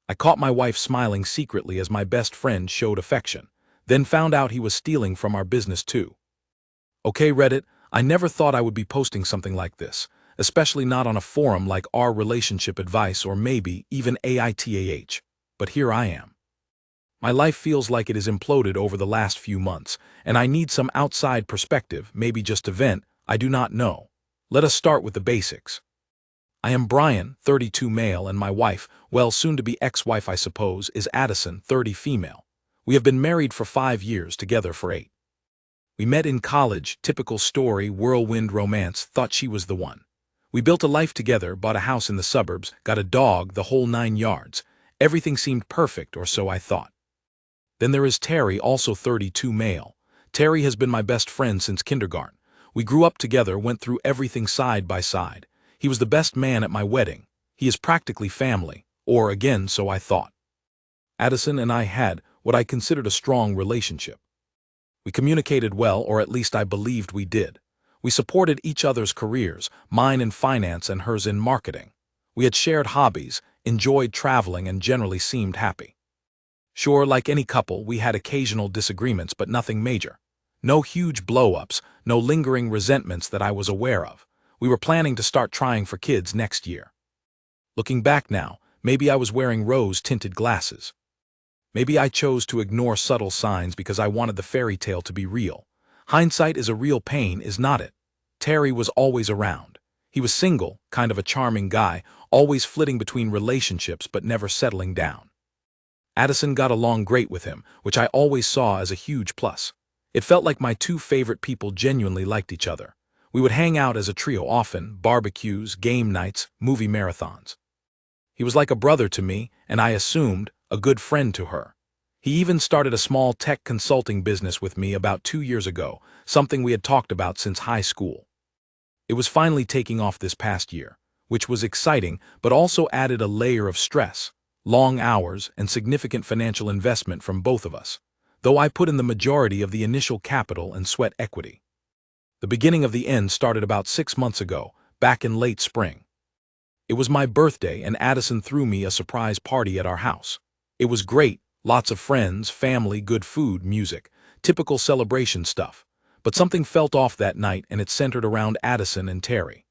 I caught my wife smiling secretly as my best friend showed affection, then found out he was stealing from our business too. Okay, Reddit, I never thought I would be posting something like this, especially not on a forum like Our Relationship Advice or maybe even AITAH. But here I am. My life feels like it has imploded over the last few months, and I need some outside perspective, maybe just to vent, I do not know. Let us start with the basics. I am Brian, 32 male, and my wife, well, soon-to-be ex-wife I suppose, is Addison, 30 female. We have been married for 5 years, together for 8. We met in college, typical story, whirlwind romance, thought she was the one. We built a life together, bought a house in the suburbs, got a dog, the whole 9 yards. Everything seemed perfect, or so I thought. Then there is Terry, also 32 male. Terry has been my best friend since kindergarten. We grew up together, went through everything side by side. He was the best man at my wedding. He is practically family, or again, so I thought. Addison and I had what I considered a strong relationship. We communicated well, or at least I believed we did. We supported each other's careers, mine in finance and hers in marketing. We had shared hobbies, enjoyed traveling, and generally seemed happy. Sure, like any couple, we had occasional disagreements, but nothing major. No huge blow-ups, no lingering resentments that I was aware of. We were planning to start trying for kids next year. Looking back now, maybe I was wearing rose-tinted glasses. Maybe I chose to ignore subtle signs because I wanted the fairy tale to be real. Hindsight is a real pain, is not it? Terry was always around. He was single, kind of a charming guy, always flitting between relationships but never settling down. Addison got along great with him, which I always saw as a huge plus. It felt like my two favorite people genuinely liked each other. We would hang out as a trio often, barbecues, game nights, movie marathons. He was like a brother to me, and I assumed, a good friend to her. He even started a small tech consulting business with me about 2 years ago, something we had talked about since high school. It was finally taking off this past year, which was exciting but also added a layer of stress, long hours, and significant financial investment from both of us, though I put in the majority of the initial capital and sweat equity. The beginning of the end started about 6 months ago, back in late spring. It was my birthday and Addison threw me a surprise party at our house. It was great, lots of friends, family, good food, music, typical celebration stuff. But something felt off that night and it centered around Addison and Terry.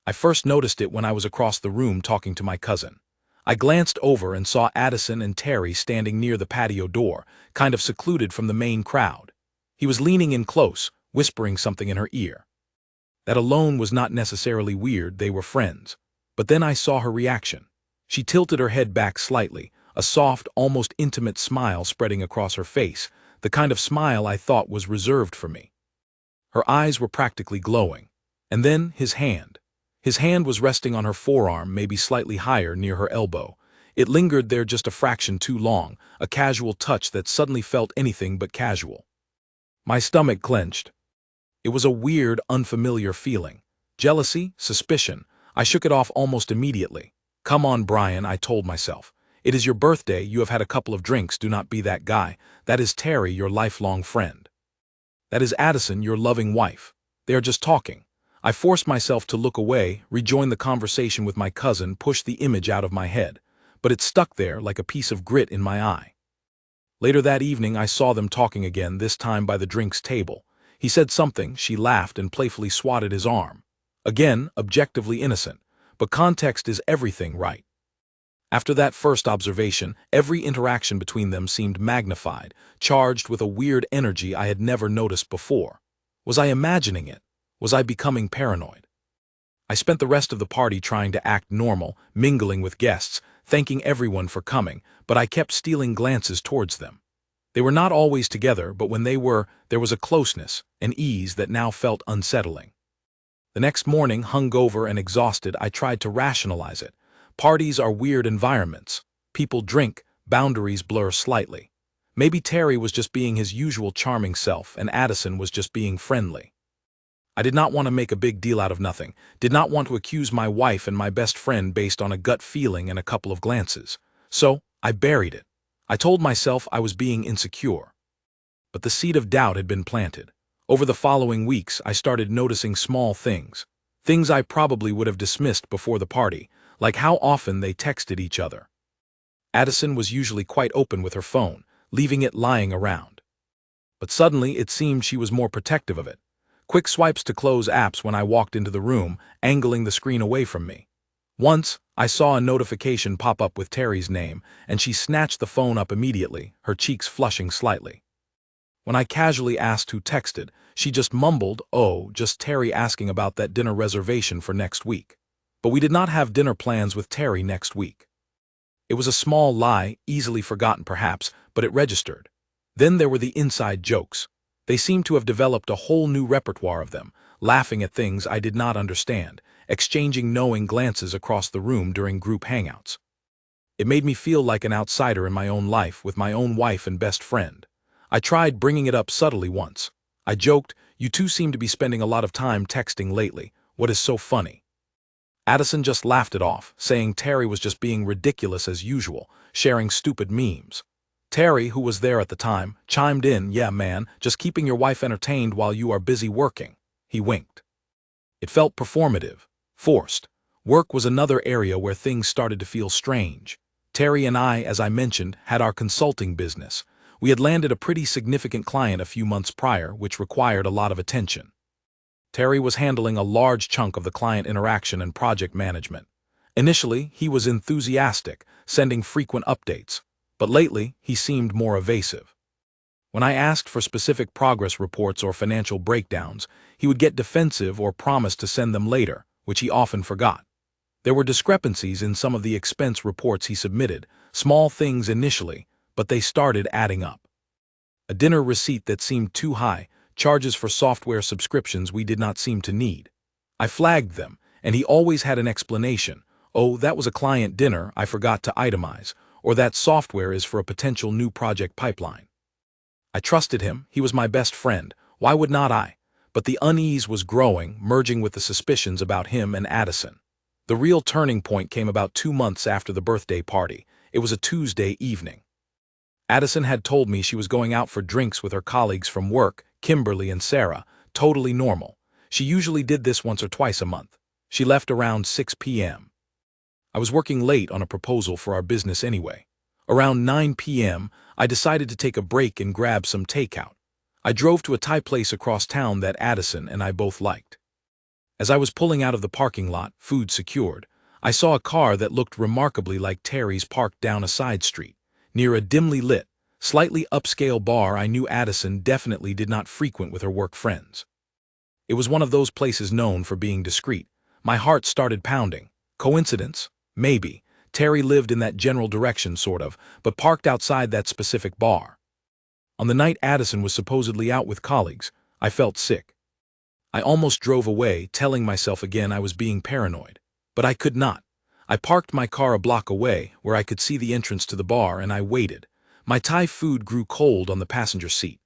I first noticed it when I was across the room talking to my cousin. I glanced over and saw Addison and Terry standing near the patio door, kind of secluded from the main crowd. He was leaning in close, whispering something in her ear. That alone was not necessarily weird, they were friends. But then I saw her reaction. She tilted her head back slightly, a soft, almost intimate smile spreading across her face, the kind of smile I thought was reserved for me. Her eyes were practically glowing. And then his hand. His hand was resting on her forearm, maybe slightly higher near her elbow. It lingered there just a fraction too long, a casual touch that suddenly felt anything but casual. My stomach clenched. It was a weird, unfamiliar feeling. Jealousy, suspicion. I shook it off almost immediately. Come on, Brian, I told myself. It is your birthday, you have had a couple of drinks, do not be that guy. That is Terry, your lifelong friend. That is Addison, your loving wife. They are just talking. I forced myself to look away, rejoin the conversation with my cousin, push the image out of my head. But it stuck there like a piece of grit in my eye. Later that evening I saw them talking again, this time by the drinks table. He said something, she laughed and playfully swatted his arm. Again, objectively innocent. But context is everything, right? After that first observation, every interaction between them seemed magnified, charged with a weird energy I had never noticed before. Was I imagining it? Was I becoming paranoid? I spent the rest of the party trying to act normal, mingling with guests, thanking everyone for coming, but I kept stealing glances towards them. They were not always together, but when they were, there was a closeness, an ease that now felt unsettling. The next morning, hungover and exhausted, I tried to rationalize it. Parties are weird environments. People drink, boundaries blur slightly. Maybe Terry was just being his usual charming self and Addison was just being friendly. I did not want to make a big deal out of nothing, did not want to accuse my wife and my best friend based on a gut feeling and a couple of glances. So, I buried it. I told myself I was being insecure. But the seed of doubt had been planted. Over the following weeks, I started noticing small things. Things I probably would have dismissed before the party, like how often they texted each other. Addison was usually quite open with her phone, leaving it lying around. But suddenly it seemed she was more protective of it. Quick swipes to close apps when I walked into the room, angling the screen away from me. Once, I saw a notification pop up with Terry's name, and she snatched the phone up immediately, her cheeks flushing slightly. When I casually asked who texted, she just mumbled, "Oh, just Terry asking about that dinner reservation for next week." But we did not have dinner plans with Terry next week. It was a small lie, easily forgotten perhaps, but it registered. Then there were the inside jokes. They seemed to have developed a whole new repertoire of them, laughing at things I did not understand, exchanging knowing glances across the room during group hangouts. It made me feel like an outsider in my own life with my own wife and best friend. I tried bringing it up subtly once. I joked, "You two seem to be spending a lot of time texting lately. What is so funny?" Addison just laughed it off, saying Terry was just being ridiculous as usual, sharing stupid memes. Terry, who was there at the time, chimed in, "Yeah, man, just keeping your wife entertained while you are busy working." He winked. It felt performative, forced. Work was another area where things started to feel strange. Terry and I, as I mentioned, had our consulting business. We had landed a pretty significant client a few months prior, which required a lot of attention. Terry was handling a large chunk of the client interaction and project management. Initially, he was enthusiastic, sending frequent updates, but lately, he seemed more evasive. When I asked for specific progress reports or financial breakdowns, he would get defensive or promise to send them later, which he often forgot. There were discrepancies in some of the expense reports he submitted, small things initially, but they started adding up. A dinner receipt that seemed too high, charges for software subscriptions we did not seem to need. I flagged them, and he always had an explanation. "Oh, that was a client dinner I forgot to itemize," or "that software is for a potential new project pipeline." I trusted him, he was my best friend, why would not I? But the unease was growing, merging with the suspicions about him and Addison. The real turning point came about 2 months after the birthday party. It was a Tuesday evening. Addison had told me she was going out for drinks with her colleagues from work, Kimberly and Sarah, totally normal. She usually did this once or twice a month. She left around 6 p.m. I was working late on a proposal for our business anyway. Around 9 p.m., I decided to take a break and grab some takeout. I drove to a Thai place across town that Addison and I both liked. As I was pulling out of the parking lot, food secured, I saw a car that looked remarkably like Terry's parked down a side street, near a dimly lit, slightly upscale bar I knew Addison definitely did not frequent with her work friends. It was one of those places known for being discreet. My heart started pounding. Coincidence? Maybe. Terry lived in that general direction, sort of, but parked outside that specific bar. On the night Addison was supposedly out with colleagues, I felt sick. I almost drove away, telling myself again I was being paranoid. But I could not. I parked my car a block away, where I could see the entrance to the bar, and I waited. My Thai food grew cold on the passenger seat.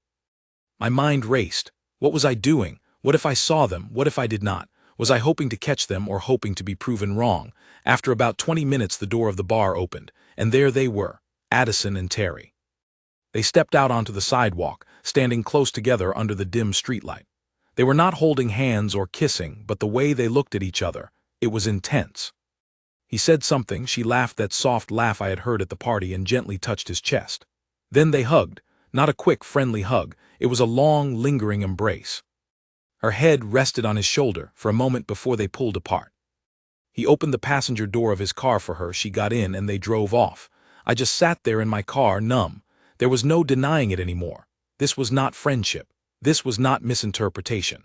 My mind raced. What was I doing? What if I saw them? What if I did not? Was I hoping to catch them or hoping to be proven wrong? After about 20 minutes, the door of the bar opened, and there they were, Addison and Terry. They stepped out onto the sidewalk, standing close together under the dim streetlight. They were not holding hands or kissing, but the way they looked at each other, it was intense. He said something, she laughed that soft laugh I had heard at the party and gently touched his chest. Then they hugged, not a quick, friendly hug, it was a long, lingering embrace. Her head rested on his shoulder for a moment before they pulled apart. He opened the passenger door of his car for her, she got in, and they drove off. I just sat there in my car, numb. There was no denying it anymore. This was not friendship. This was not misinterpretation.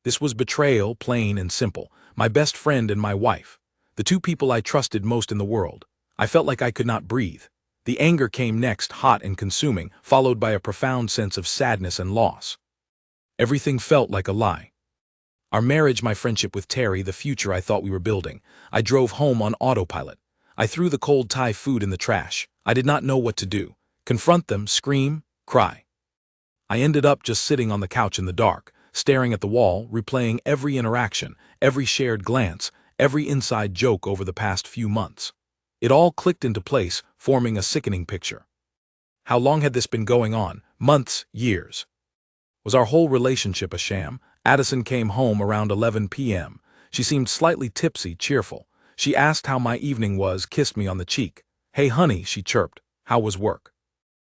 This was betrayal, plain and simple. My best friend and my wife. The two people I trusted most in the world. I felt like I could not breathe. The anger came next, hot and consuming, followed by a profound sense of sadness and loss. Everything felt like a lie. Our marriage, my friendship with Terry, the future I thought we were building. I drove home on autopilot. I threw the cold Thai food in the trash. I did not know what to do. Confront them, scream, cry. I ended up just sitting on the couch in the dark, staring at the wall, replaying every interaction, every shared glance, every inside joke over the past few months. It all clicked into place, forming a sickening picture. How long had this been going on? Months, years. Was our whole relationship a sham? Addison came home around 11 p.m. She seemed slightly tipsy, cheerful. She asked how my evening was, kissed me on the cheek. "Hey honey," she chirped. "How was work?"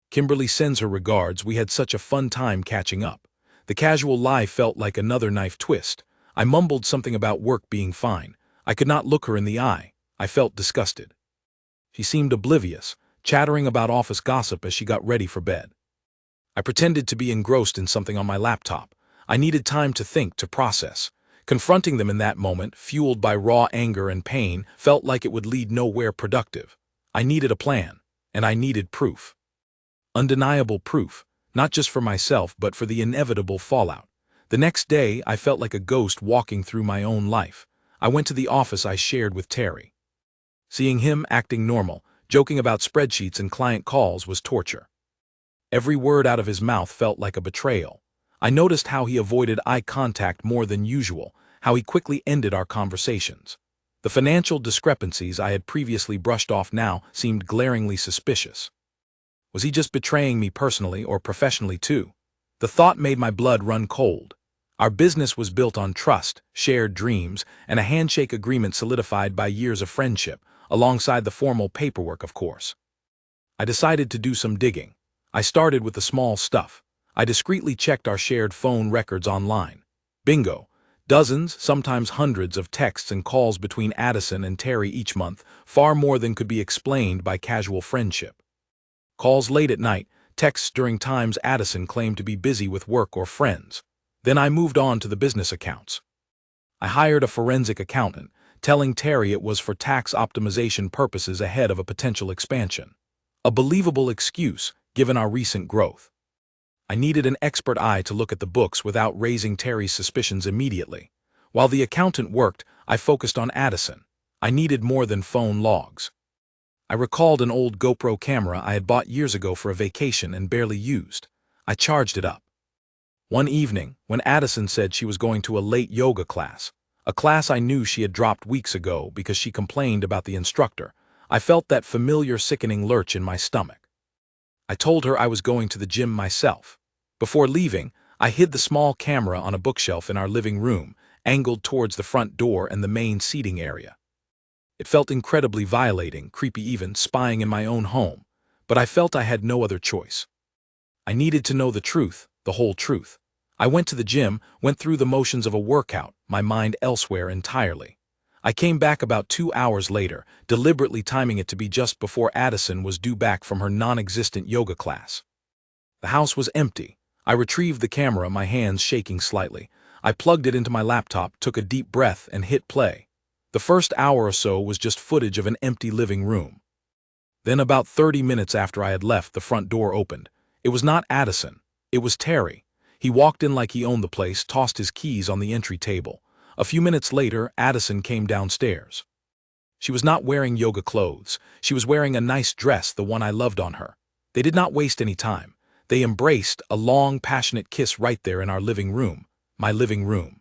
Kimberly sends her regards. We had such a fun time catching up. The casual lie felt like another knife twist. I mumbled something about work being fine. I could not look her in the eye. I felt disgusted. She seemed oblivious, chattering about office gossip as she got ready for bed. I pretended to be engrossed in something on my laptop. I needed time to think, to process. Confronting them in that moment, fueled by raw anger and pain, felt like it would lead nowhere productive. I needed a plan, and I needed proof. Undeniable proof, not just for myself but for the inevitable fallout. The next day, I felt like a ghost walking through my own life. I went to the office I shared with Terry. Seeing him acting normal, joking about spreadsheets and client calls was torture. Every word out of his mouth felt like a betrayal. I noticed how he avoided eye contact more than usual, how he quickly ended our conversations. The financial discrepancies I had previously brushed off now seemed glaringly suspicious. Was he just betraying me personally or professionally too? The thought made my blood run cold. Our business was built on trust, shared dreams, and a handshake agreement solidified by years of friendship, alongside the formal paperwork, of course. I decided to do some digging. I started with the small stuff. I discreetly checked our shared phone records online. Bingo! Dozens, sometimes hundreds of texts and calls between Addison and Terry each month, far more than could be explained by casual friendship. Calls late at night, texts during times Addison claimed to be busy with work or friends. Then I moved on to the business accounts. I hired a forensic accountant, telling Terry it was for tax optimization purposes ahead of a potential expansion. A believable excuse, given our recent growth. I needed an expert eye to look at the books without raising Terry's suspicions immediately. While the accountant worked, I focused on Addison. I needed more than phone logs. I recalled an old GoPro camera I had bought years ago for a vacation and barely used. I charged it up. One evening, when Addison said she was going to a late yoga class, a class I knew she had dropped weeks ago because she complained about the instructor, I felt that familiar sickening lurch in my stomach. I told her I was going to the gym myself. Before leaving, I hid the small camera on a bookshelf in our living room, angled towards the front door and the main seating area. It felt incredibly violating, creepy even, spying in my own home, but I felt I had no other choice. I needed to know the truth, the whole truth. I went to the gym, went through the motions of a workout, my mind elsewhere entirely. I came back about 2 hours later, deliberately timing it to be just before Addison was due back from her non-existent yoga class. The house was empty. I retrieved the camera, my hands shaking slightly. I plugged it into my laptop, took a deep breath, and hit play. The first hour or so was just footage of an empty living room. Then about 30 minutes after I had left, the front door opened. It was not Addison. It was Terry. He walked in like he owned the place, tossed his keys on the entry table. A few minutes later, Addison came downstairs. She was not wearing yoga clothes. She was wearing a nice dress, the one I loved on her. They did not waste any time. They embraced, a long, passionate kiss right there in our living room, my living room.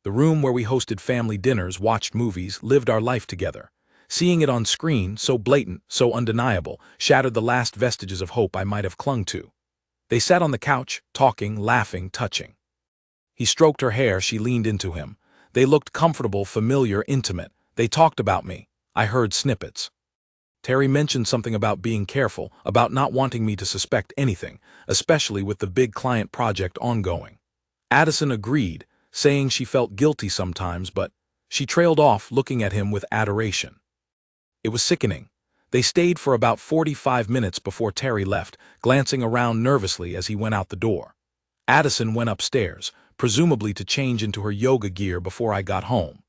The room where we hosted family dinners, watched movies, lived our life together. Seeing it on screen, so blatant, so undeniable, shattered the last vestiges of hope I might have clung to. They sat on the couch, talking, laughing, touching. He stroked her hair, she leaned into him. They looked comfortable, familiar, intimate. They talked about me. I heard snippets. Terry mentioned something about being careful, about not wanting me to suspect anything, especially with the big client project ongoing. Addison agreed, saying she felt guilty sometimes, but she trailed off, looking at him with adoration. It was sickening. They stayed for about 45 minutes before Terry left, glancing around nervously as he went out the door. Addison went upstairs, presumably to change into her yoga gear before I got home.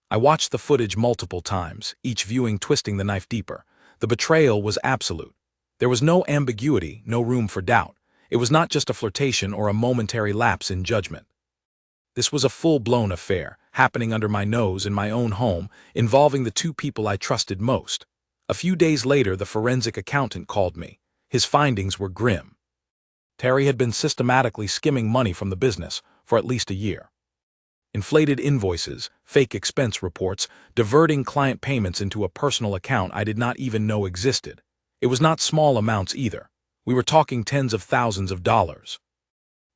I watched the footage multiple times, each viewing twisting the knife deeper. The betrayal was absolute. There was no ambiguity, no room for doubt. It was not just a flirtation or a momentary lapse in judgment. This was a full-blown affair, happening under my nose in my own home, involving the two people I trusted most. A few days later, the forensic accountant called me. His findings were grim. Terry had been systematically skimming money from the business for at least a year. Inflated invoices, fake expense reports, diverting client payments into a personal account I did not even know existed. It was not small amounts either. We were talking tens of thousands of dollars.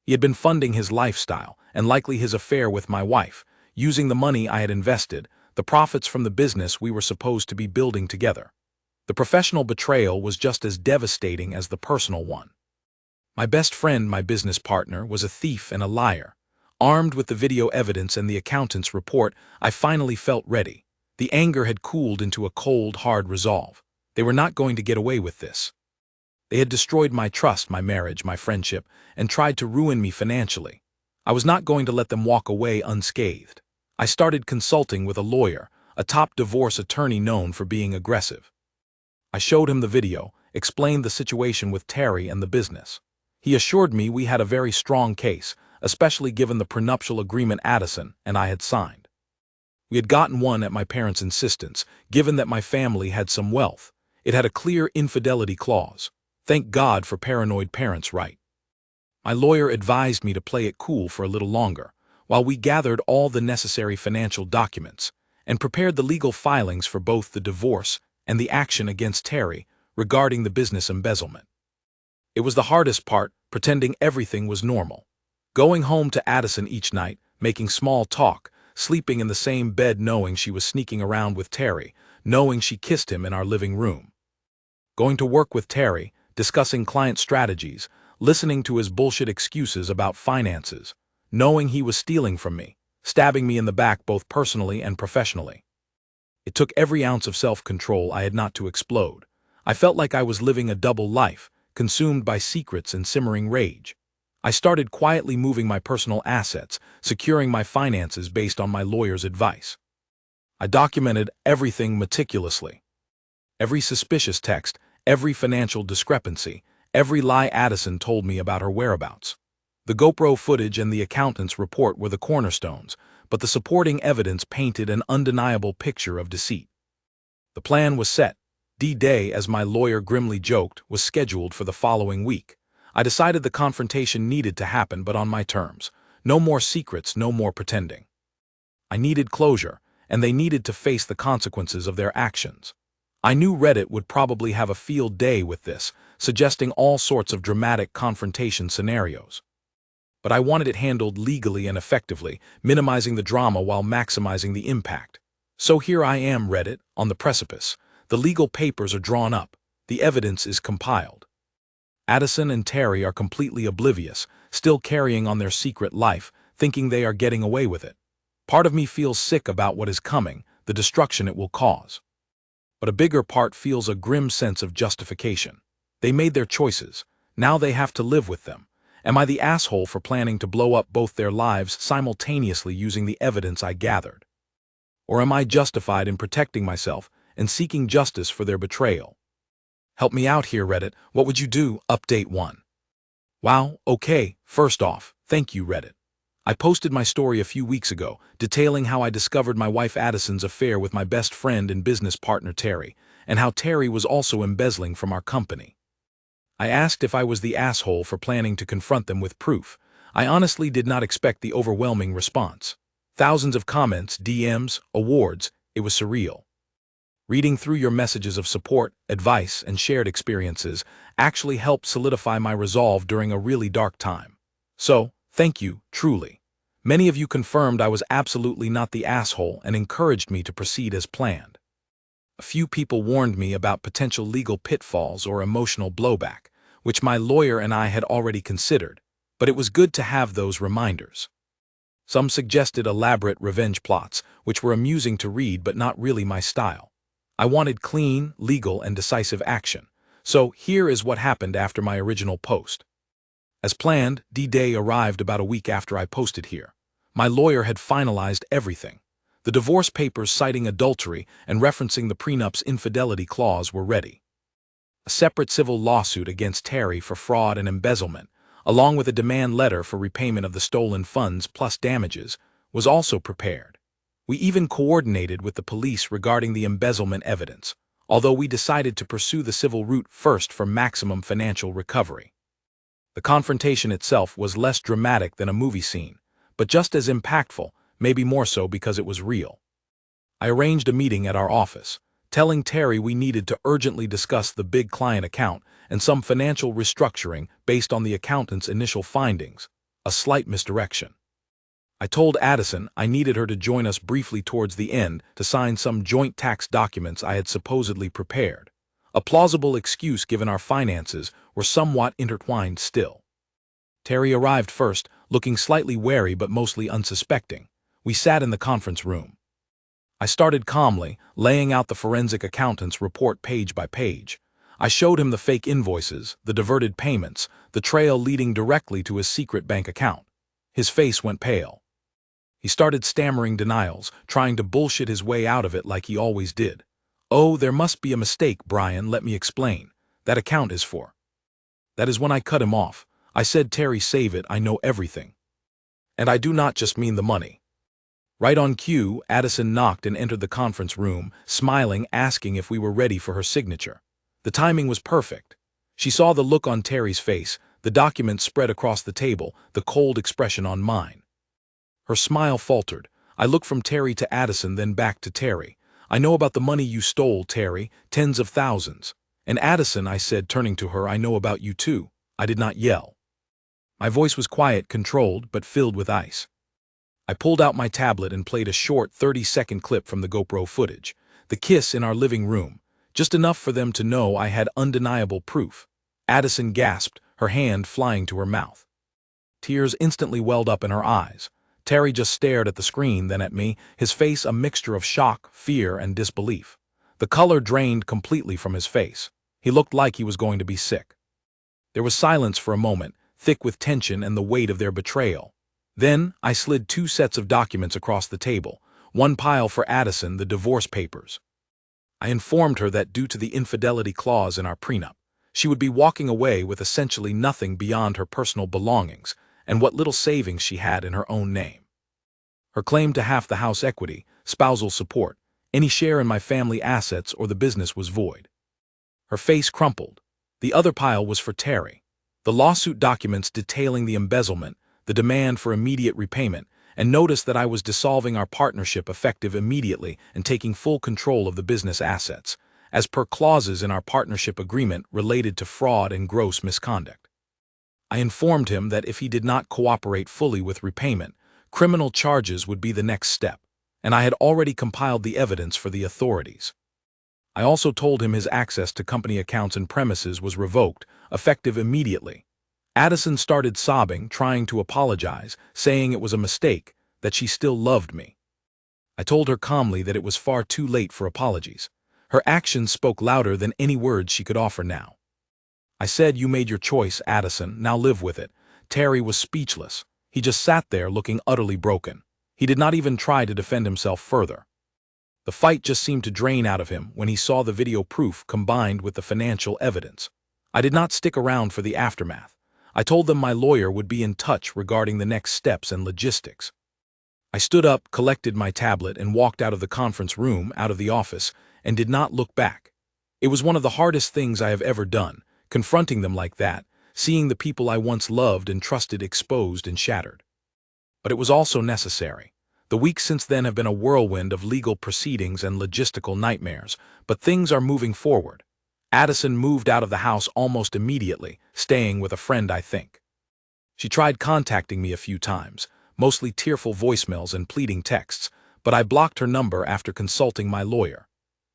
He had been funding his lifestyle, and likely his affair with my wife, using the money I had invested, the profits from the business we were supposed to be building together. The professional betrayal was just as devastating as the personal one. My best friend, my business partner, was a thief and a liar. Armed with the video evidence and the accountant's report, I finally felt ready. The anger had cooled into a cold, hard resolve. They were not going to get away with this. They had destroyed my trust, my marriage, my friendship, and tried to ruin me financially. I was not going to let them walk away unscathed. I started consulting with a lawyer, a top divorce attorney known for being aggressive. I showed him the video, explained the situation with Terry and the business. He assured me we had a very strong case, especially given the prenuptial agreement Addison and I had signed. We had gotten one at my parents' insistence, given that my family had some wealth. It had a clear infidelity clause. Thank God for paranoid parents, right? My lawyer advised me to play it cool for a little longer, while we gathered all the necessary financial documents, and prepared the legal filings for both the divorce and the action against Terry regarding the business embezzlement. It was the hardest part, pretending everything was normal. Going home to Addison each night, making small talk, sleeping in the same bed knowing she was sneaking around with Terry, knowing she kissed him in our living room. Going to work with Terry, discussing client strategies, listening to his bullshit excuses about finances, knowing he was stealing from me, stabbing me in the back both personally and professionally. It took every ounce of self-control I had not to explode. I felt like I was living a double life, consumed by secrets and simmering rage. I started quietly moving my personal assets, securing my finances based on my lawyer's advice. I documented everything meticulously. Every suspicious text, every financial discrepancy, every lie Addison told me about her whereabouts. The GoPro footage and the accountant's report were the cornerstones, but the supporting evidence painted an undeniable picture of deceit. The plan was set. D-Day, as my lawyer grimly joked, was scheduled for the following week. I decided the confrontation needed to happen, but on my terms. No more secrets, no more pretending. I needed closure, and they needed to face the consequences of their actions. I knew Reddit would probably have a field day with this, suggesting all sorts of dramatic confrontation scenarios. But I wanted it handled legally and effectively, minimizing the drama while maximizing the impact. So here I am, Reddit, on the precipice. The legal papers are drawn up. The evidence is compiled. Addison and Terry are completely oblivious, still carrying on their secret life, thinking they are getting away with it. Part of me feels sick about what is coming, the destruction it will cause. But a bigger part feels a grim sense of justification. They made their choices. Now they have to live with them. Am I the asshole for planning to blow up both their lives simultaneously using the evidence I gathered? Or am I justified in protecting myself and seeking justice for their betrayal? Help me out here, Reddit. What would you do? Update 1. Wow, okay, first off, thank you, Reddit. I posted my story a few weeks ago, detailing how I discovered my wife Addison's affair with my best friend and business partner Terry, and how Terry was also embezzling from our company. I asked if I was the asshole for planning to confront them with proof. I honestly did not expect the overwhelming response. Thousands of comments, DMs, awards, it was surreal. Reading through your messages of support, advice, and shared experiences actually helped solidify my resolve during a really dark time. So, thank you, truly. Many of you confirmed I was absolutely not the asshole and encouraged me to proceed as planned. A few people warned me about potential legal pitfalls or emotional blowback, which my lawyer and I had already considered, but it was good to have those reminders. Some suggested elaborate revenge plots, which were amusing to read but not really my style. I wanted clean, legal, and decisive action. So here is what happened after my original post. As planned, D-Day arrived about a week after I posted here. My lawyer had finalized everything. The divorce papers citing adultery and referencing the prenup's infidelity clause were ready. A separate civil lawsuit against Terry for fraud and embezzlement, along with a demand letter for repayment of the stolen funds plus damages, was also prepared. We even coordinated with the police regarding the embezzlement evidence, although we decided to pursue the civil route first for maximum financial recovery. The confrontation itself was less dramatic than a movie scene, but just as impactful, maybe more so because it was real. I arranged a meeting at our office, telling Terry we needed to urgently discuss the big client account and some financial restructuring based on the accountant's initial findings, a slight misdirection. I told Addison I needed her to join us briefly towards the end to sign some joint tax documents I had supposedly prepared. A plausible excuse given our finances were somewhat intertwined still. Terry arrived first, looking slightly wary but mostly unsuspecting. We sat in the conference room. I started calmly, laying out the forensic accountant's report page by page. I showed him the fake invoices, the diverted payments, the trail leading directly to his secret bank account. His face went pale. He started stammering denials, trying to bullshit his way out of it like he always did. "Oh, there must be a mistake, Brian, let me explain. That account is for." That is when I cut him off. I said, "Terry, save it, I know everything. And I do not just mean the money." Right on cue, Addison knocked and entered the conference room, smiling, asking if we were ready for her signature. The timing was perfect. She saw the look on Terry's face, the document spread across the table, the cold expression on mine. Her smile faltered. I looked from Terry to Addison, then back to Terry. "I know about the money you stole, Terry, tens of thousands. And Addison," I said, turning to her, "I know about you too." I did not yell. My voice was quiet, controlled, but filled with ice. I pulled out my tablet and played a short 30-second clip from the GoPro footage. The kiss in our living room. Just enough for them to know I had undeniable proof. Addison gasped, her hand flying to her mouth. Tears instantly welled up in her eyes. Terry just stared at the screen, then at me, his face a mixture of shock, fear, and disbelief. The color drained completely from his face. He looked like he was going to be sick. There was silence for a moment, thick with tension and the weight of their betrayal. Then I slid 2 sets of documents across the table, one pile for Addison, the divorce papers. I informed her that due to the infidelity clause in our prenup, she would be walking away with essentially nothing beyond her personal belongings and what little savings she had in her own name. Her claim to half the house equity, spousal support, any share in my family assets or the business was void. Her face crumpled. The other pile was for Terry. The lawsuit documents detailing the embezzlement, the demand for immediate repayment, and notice that I was dissolving our partnership effective immediately and taking full control of the business assets, as per clauses in our partnership agreement related to fraud and gross misconduct. I informed him that if he did not cooperate fully with repayment, criminal charges would be the next step, and I had already compiled the evidence for the authorities. I also told him his access to company accounts and premises was revoked, effective immediately. Addison started sobbing, trying to apologize, saying it was a mistake, that she still loved me. I told her calmly that it was far too late for apologies. Her actions spoke louder than any words she could offer now. I said, "You made your choice, Addison, now live with it." Terry was speechless. He just sat there looking utterly broken. He did not even try to defend himself further. The fight just seemed to drain out of him when he saw the video proof combined with the financial evidence. I did not stick around for the aftermath. I told them my lawyer would be in touch regarding the next steps and logistics. I stood up, collected my tablet, and walked out of the conference room, out of the office, and did not look back. It was one of the hardest things I have ever done, confronting them like that, seeing the people I once loved and trusted exposed and shattered. But it was also necessary. The weeks since then have been a whirlwind of legal proceedings and logistical nightmares, but things are moving forward. Addison moved out of the house almost immediately, staying with a friend, I think. She tried contacting me a few times, mostly tearful voicemails and pleading texts, but I blocked her number after consulting my lawyer.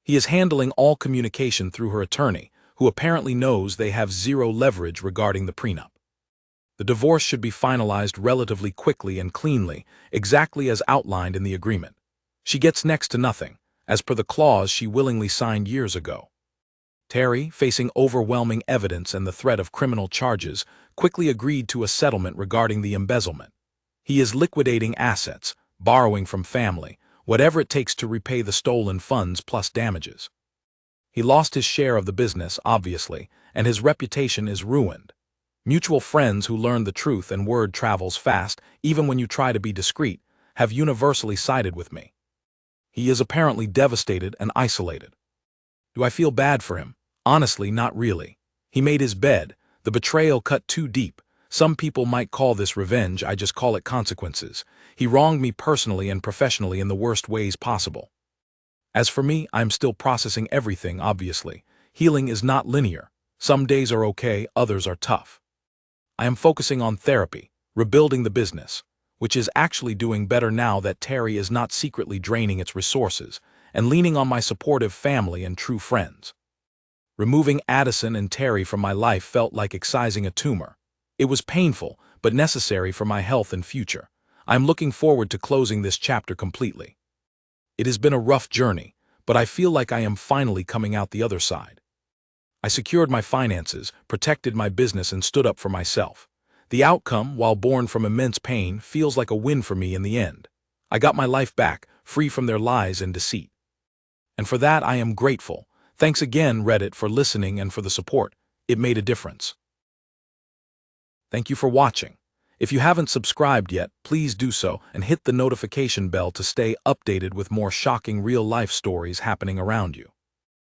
He is handling all communication through her attorney, who apparently knows they have zero leverage regarding the prenup. The divorce should be finalized relatively quickly and cleanly, exactly as outlined in the agreement. She gets next to nothing, as per the clause she willingly signed years ago. Terry, facing overwhelming evidence and the threat of criminal charges, quickly agreed to a settlement regarding the embezzlement. He is liquidating assets, borrowing from family, whatever it takes to repay the stolen funds plus damages. He lost his share of the business, obviously, and his reputation is ruined. Mutual friends who learn the truth, and word travels fast, even when you try to be discreet, have universally sided with me. He is apparently devastated and isolated. Do I feel bad for him? Honestly, not really. He made his bed. The betrayal cut too deep. Some people might call this revenge, I just call it consequences. He wronged me personally and professionally in the worst ways possible. As for me, I'm still processing everything, obviously. Healing is not linear. Some days are okay, others are tough. I am focusing on therapy, rebuilding the business, which is actually doing better now that Terry is not secretly draining its resources, and leaning on my supportive family and true friends. Removing Addison and Terry from my life felt like excising a tumor. It was painful, but necessary for my health and future. I'm looking forward to closing this chapter completely. It has been a rough journey, but I feel like I am finally coming out the other side. I secured my finances, protected my business, and stood up for myself. The outcome, while born from immense pain, feels like a win for me in the end. I got my life back, free from their lies and deceit. And for that I am grateful. Thanks again, Reddit, for listening and for the support. It made a difference. Thank you for watching. If you haven't subscribed yet, please do so and hit the notification bell to stay updated with more shocking real-life stories happening around you.